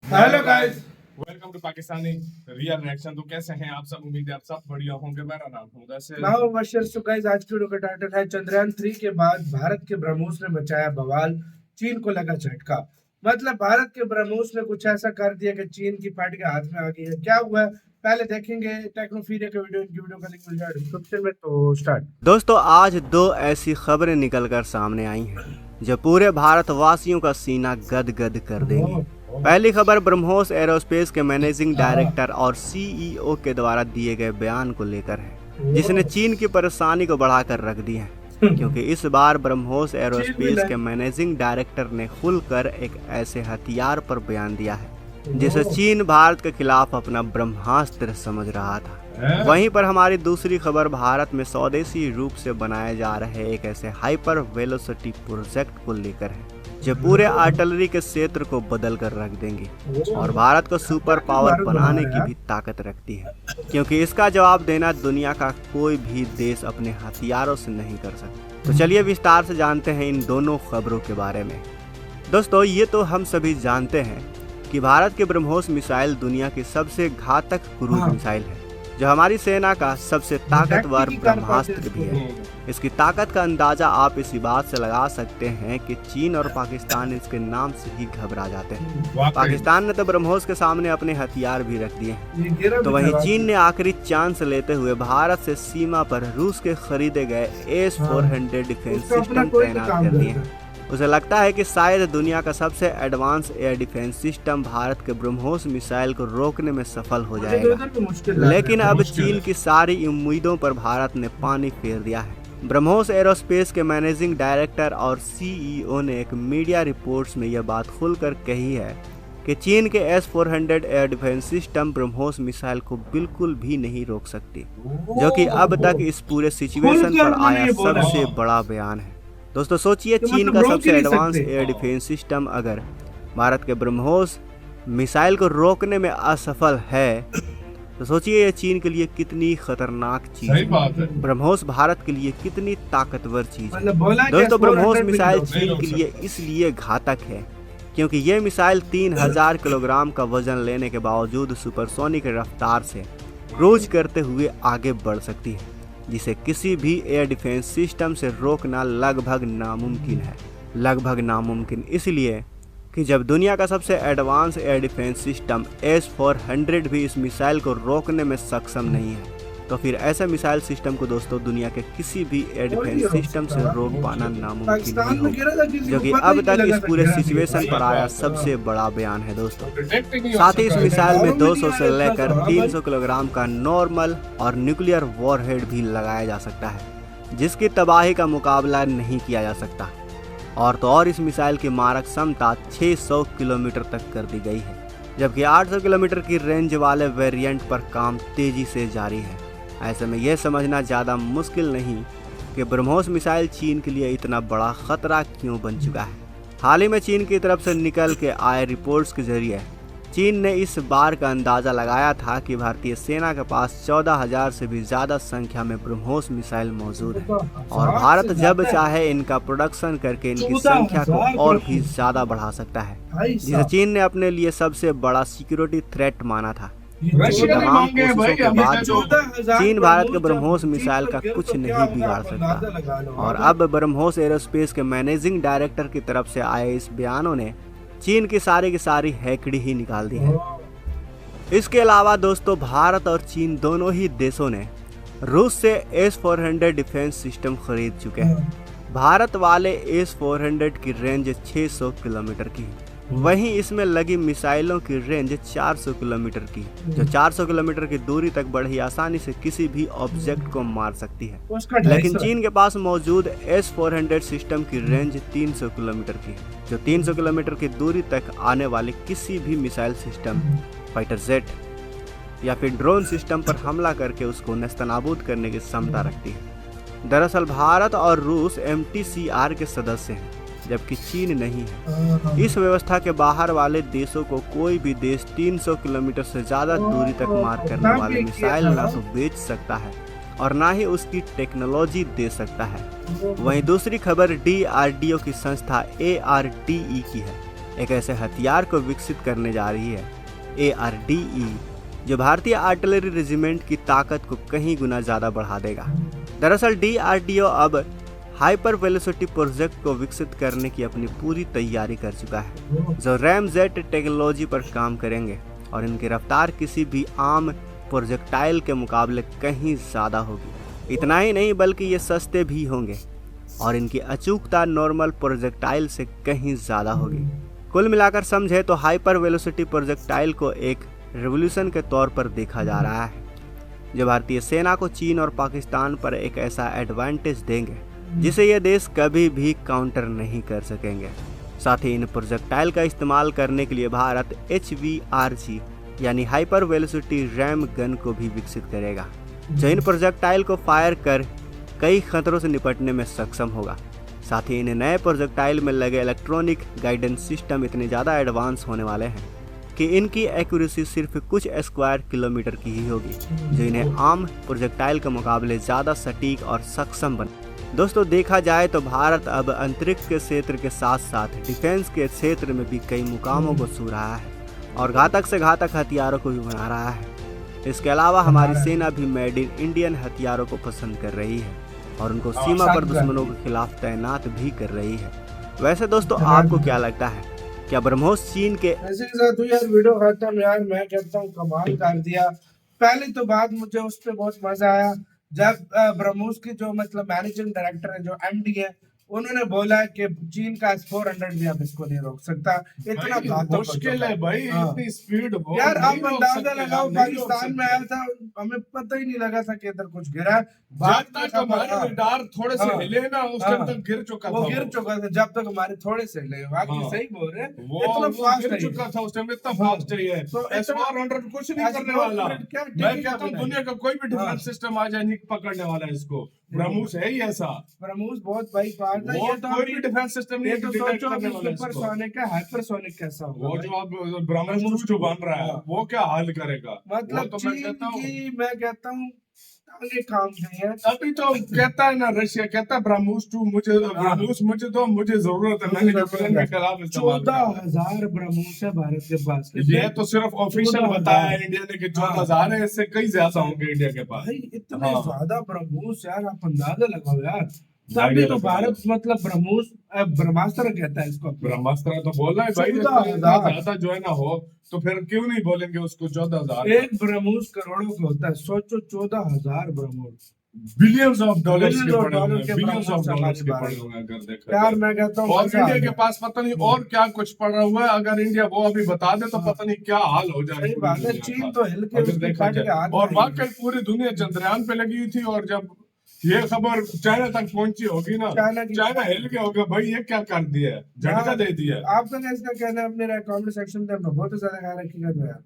Hello guys, welcome to Pakistani real reaction. तो कैसे हैं आप सब? उम्मीद है आप सब बढ़िया होंगे। मेरा नाम है मुदस्सिर। मैं हूं बशीर। सो गाइस, आज की वीडियो का टाइटल है चंद्रयान 3 के बाद भारत के ब्रह्मोस ने मचाया बवाल, चीन को लगा झटका। मतलब भारत के ब्रह्मोस ने कुछ ऐसा कर दिया कि चीन की फाइट के हाथ में आ गई है। क्या हुआ है पहले देखेंगे। टेक्नोफीरिया के वीडियो, इनकी वीडियो का लिंक मिल जाएगा डिस्क्रिप्शन में। तो स्टार्ट। दोस्तों, आज दो ऐसी खबरें निकलकर सामने आई हैं जो पूरे भारतवासियों का सीना गदगद कर देंगी। पहली खबर ब्रह्मोस एरोस्पेस के मैनेजिंग डायरेक्टर और सीईओ के द्वारा दिए गए बयान को लेकर है, जिसने चीन की परेशानी को बढ़ाकर रख दी है। क्योंकि इस बार ब्रह्मोस एरोस्पेस के मैनेजिंग डायरेक्टर ने खुलकर एक ऐसे हथियार पर बयान दिया है जिसे चीन भारत के खिलाफ अपना ब्रह्मास्त्र समझ रहा था। वहीं पर हमारी दूसरी खबर भारत में स्वदेशी रूप से बनाए जा रहे एक ऐसे हाइपर वेलोसिटी प्रोजेक्ट को लेकर है जो पूरे आर्टिलरी के क्षेत्र को बदल कर रख देंगे और भारत को सुपर पावर बनाने की भी ताकत रखती है, क्योंकि इसका जवाब देना दुनिया का कोई भी देश अपने हथियारों से नहीं कर सकता। तो चलिए विस्तार से जानते हैं इन दोनों खबरों के बारे में। दोस्तों, ये तो हम सभी जानते हैं कि भारत के ब्रह्मोस मिसाइल दुनिया की सबसे घातक क्रूज मिसाइल है, जो हमारी सेना का सबसे ताकतवर ब्रह्मास्त्र भी है। इसकी ताकत का अंदाजा आप इसी बात से लगा सकते हैं कि चीन और पाकिस्तान इसके नाम से ही घबरा जाते हैं। पाकिस्तान ने तो ब्रह्मोस के सामने अपने हथियार भी रख दिए हैं, तो वहीं चीन ने आखिरी चांस लेते हुए भारत से सीमा पर रूस के खरीदे गए S-400 डिफेंस सिस्टम तैनात कर दिए हैं। उसे लगता है कि शायद दुनिया का सबसे advance air defence system Bharat के ब्रह्मोस मिसाइल को रोकने में सफल हो जाएगा। लेकिन अब चीन की सारी उम्मीदों पर भारत ने पानी फेर दिया है। ब्रह्मोस एरोस्पेस के मैनेजिंग डायरेक्टर और सीईओ ने एक मीडिया रिपोर्ट्स में यह बात खुलकर कही है कि चीन के S-400 air defence system BrahMos missile को बिल्कुल भी नहीं रोक सकती, जो कि अब तक इस पूरे सिचुएशन पर आया सबसे बड़ा बयान है। दोस्तों सोचिए, चीन का सबसे एडवांस एयर डिफेंस सिस्टम अगर भारत के ब्रह्मोस मिसाइल को रोकने में असफल है, तो सोचिए ये चीन के लिए कितनी खतरनाक चीज है। ब्रह्मोस भारत के लिए कितनी ताकतवर चीज है। दोस्तों, ब्रह्मोस मिसाइल चीन के लिए इसलिए घातक है क्योंकि ये मिसाइल 3000 किलोग्राम का वजन लेने के बावजूद सुपरसोनिक रफ्तार से क्रूज करते हुए आगे बढ़ सकती है, जिसे किसी भी एयर डिफेंस सिस्टम से रोकना लगभग नामुमकिन है। लगभग नामुमकिन इसलिए कि जब दुनिया का सबसे advance air defence system S-400 भी इस मिसाइल को रोकने में सक्षम नहीं है, तो फिर ऐसे मिसाइल सिस्टम को दोस्तों दुनिया के किसी भी एयर डिफेंस सिस्टम से रोक पाना नामुमकिन नहीं होगा, जो कि अब तक इस पूरे सिचुएशन पर आया सबसे बड़ा बयान है। दोस्तों, साथ ही इस मिसाइल में 200 से लेकर 300 किलोग्राम का नॉर्मल और न्यूक्लियर वॉरहेड भी लगाया जा सकता है, जिसकी तबाही का मुकाबला नहीं किया जा सकता। और तो और इस मिसाइल की मारक क्षमता 600 किलोमीटर तक कर दी गई है, जबकि 800 किलोमीटर की रेंज वाले वेरिएंट पर काम तेजी से जारी है। ऐसे में यह समझना ज़्यादा मुश्किल नहीं कि ब्रह्मोस मिसाइल चीन के लिए इतना बड़ा खतरा क्यों बन चुका है। हाल ही में चीन की तरफ से निकल के आए रिपोर्ट्स के जरिए चीन ने इस बार का अंदाज़ा लगाया था कि भारतीय सेना के पास 14,000 से भी ज़्यादा संख्या में ब्रह्मोस मिसाइल मौजूद है और भारत जब चाहे इनका प्रोडक्शन करके इनकी संख्या को और भी ज़्यादा बढ़ा सकता है, जिसे चीन ने अपने लिए सबसे बड़ा सिक्योरिटी थ्रेट माना था। तमाम कोशिशों के बाद चीन भारत के ब्रह्मोस मिसाइल का कुछ नहीं बिगाड़ सकता। और अब ब्रह्मोस एरोस्पेस के मैनेजिंग डायरेक्टर की तरफ से आए इस बयानों ने चीन की सारी हैकड़ी ही निकाल दी है। इसके अलावा दोस्तों, भारत और चीन दोनों ही देशों ने रूस से S-400 डिफेंस सिस्टम खरीद चुके हैं। भारत वाले S-400 की रेंज 600 किलोमीटर की, वहीं इसमें लगी मिसाइलों की रेंज 400 किलोमीटर की, जो 400 किलोमीटर की दूरी तक बढ़ी आसानी से किसी भी ऑब्जेक्ट को मार सकती है। लेकिन चीन के पास मौजूद S-400 सिस्टम की रेंज 300 किलोमीटर की, जो 300 किलोमीटर की दूरी तक आने वाले किसी भी मिसाइल सिस्टम, फाइटर जेट या फिर ड्रोन सिस्टम पर हमला करके उसको नेस्तनाबूद करने की क्षमता रखती है। दरअसल भारत और रूस MTCR के सदस्य हैं, जबकि चीन नहीं है। इस व्यवस्था के बाहर वाले देशों को कोई भी देश 300 किलोमीटर से ज़्यादा दूरी तक मार करने वाले मिसाइल ना तो बेच सकता है और ना ही उसकी टेक्नोलॉजी दे सकता है। वहीं दूसरी खबर DRDO की संस्था ARDE की है, एक ऐसे हथियार को विकसित करने जा रही है, ARDE, जो भारतीय आर्टिलरी रेजिमेंट की ताकत को कहीं गुना ज़्यादा बढ़ा देगा। दरअसल DRDO अब हाइपर वेलोसिटी प्रोजेक्ट को विकसित करने की अपनी पूरी तैयारी कर चुका है, जो रैमजेट टेक्नोलॉजी पर काम करेंगे और इनकी रफ्तार किसी भी आम प्रोजेक्टाइल के मुकाबले कहीं ज़्यादा होगी। इतना ही नहीं बल्कि ये सस्ते भी होंगे और इनकी अचूकता नॉर्मल प्रोजेक्टाइल से कहीं ज़्यादा होगी। कुल मिलाकर समझे तो हाइपर वेलोसिटी प्रोजेक्टाइल को एक रेवोल्यूशन के तौर पर देखा जा रहा है, जो भारतीय सेना को चीन और पाकिस्तान पर एक ऐसा एडवांटेज देंगे जिसे ये देश कभी भी काउंटर नहीं कर सकेंगे। साथ ही इन प्रोजेक्टाइल का इस्तेमाल करने के लिए भारत HVRG यानी हाइपर वेलोसिटी रैम गन को भी विकसित करेगा, जो इन प्रोजेक्टाइल को फायर कर कई खतरों से निपटने में सक्षम होगा। साथ ही इन नए प्रोजेक्टाइल में लगे इलेक्ट्रॉनिक गाइडेंस सिस्टम इतने ज़्यादा एडवांस होने वाले हैं कि इनकी एक्यूरेसी सिर्फ कुछ स्क्वायर किलोमीटर की ही होगी, जो इन्हें आम प्रोजेक्टाइल के मुकाबले ज़्यादा सटीक और सक्षम बने। दोस्तों, देखा जाए तो भारत अब अंतरिक्ष के क्षेत्र के साथ साथ डिफेंस के क्षेत्र में भी कई मुकामों को छू रहा है और घातक से घातक हथियारों को भी बना रहा है। इसके अलावा हमारी सेना भी मेड इन इंडियन हथियारों को पसंद कर रही है और उनको सीमा पर दुश्मनों के खिलाफ तैनात भी कर रही है। वैसे दोस्तों, आपको क्या लगता है, क्या ब्रह्मोस चीन के ऐसे के साथ यार वीडियो खत्म यार, मैं कहता हूँ कमाल कर दिया। पहली तो बात मुझे उस पर बहुत मजा आया जब ब्रह्मोस की जो मतलब मैनेजिंग डायरेक्टर है, जो MD है, उन्होंने बोला कि चीन का S-400 भी अब इसको नहीं रोक सकता। इतना घातक मुश्किल है भाई, इतनी स्पीड हो यार। नहीं आप रोक अंदाजा सकते, लगाओ, नहीं रोक पाकिस्तान में सकते। आया था, हमें पता ही नहीं लगा था कि इधर कुछ गिरा है। जब तक हमारे रडार थोड़े से हाँ, हिले ना, उस टाइम तक गिर चुका वो था। गिर चुका था जब तक हमारे थोड़े से हिले। बाकी हाँ, सही बोल रहे हैं, वो इतना फास्ट गिर है ये। चुका था उस टाइम, इतना हाँ, फास्ट है ये। तो S-400 कुछ नहीं करने S-400 वाला। क्या मैं टिकेगा कहता हूँ भी नहीं। दुनिया का कोई भी डिफेंस सिस्टम आ जाए नहीं पकड़ने वाला है इसको। ब्रह्मोस है ही ऐसा, ब्रह्मोस बहुत बड़ी बात है। वो ये तो कोई भी डिफेंस सिस्टम नहीं ये तो डिटेक्ट सोचो करने अभी वाला है सुपर इसको। सोनिक है, हाइपरसोनिक कैसा होगा वो भाई? जो अब ब्रह्मोस जो बन रहा है, हाँ। वो क्या हाल करेगा? मतलब वो तो मैं चीन कहता हूँ, की, मैं कहता हूँ आगे काम नहीं है। अभी तो कहता है ना रशिया, कहता है ब्रह्मोस 2 मुझे, ब्रह्मोस मुझे दो, मुझे जरूरत है, मैंने यूक्रेन के खिलाफ इस्तेमाल किया। 14,000 ब्रह्मोस है भारत के पास। ये तो सिर्फ ऑफिशियल 14,000 बताया है इंडिया ने कि 14,000 है, इससे कई ज्यादा होंगे इंडिया के पास। भाई इतने हाँ। ज्यादा ब्रह्मोस यार, आप अंदाजा लगाओ यार। तभी आइडिया तो लगाओ। भारत मतलब ब्रह्मोस ब्रह्मास्त्र कहता है इसको। ब्रह्मास्त्र तो बोल रहा है भाई, 14,000 इतना ज्यादा जो है ना हो, तो फिर क्यों नहीं बोलेंगे उसको 14,000? एक ब्रह्मोस करोड़ों का होता है, सोचो 14,000 ब्रह्मोस। बिलियंस ऑफ डॉलर्स के Billions of पड़े हुए dollar हैं, के बिलियंस ऑफ ब्रह्मोस डॉलर्स के हमारे पड़े भारत हुए हैं अगर देखा यार, जाए। मैं कहता हूँ और मजा आ इंडिया के गया। पास पता नहीं और क्या कुछ पड़ा हुआ है, अगर इंडिया वो अभी बता दे तो हाँ। पता नहीं क्या हाल हो जाए सही पूरी बात है, दुनिया चीन का। तो हिल के अगर उसकी देखा फट के जाए, हाथ और में वाकई पूरी दुनिया चंद्रयान पे लगी हुई थी, और जब ये खबर चाइना तक पहुंची होगी ना, चाइना हिल के होगा भाई ये क्या कर दिया है, झटका दे दिया है। आपका क्या इसका कहना है? अपने कमेंट सेक्शन में अपना बहुत ज्यादा ख्याल रखिएगा। तो यार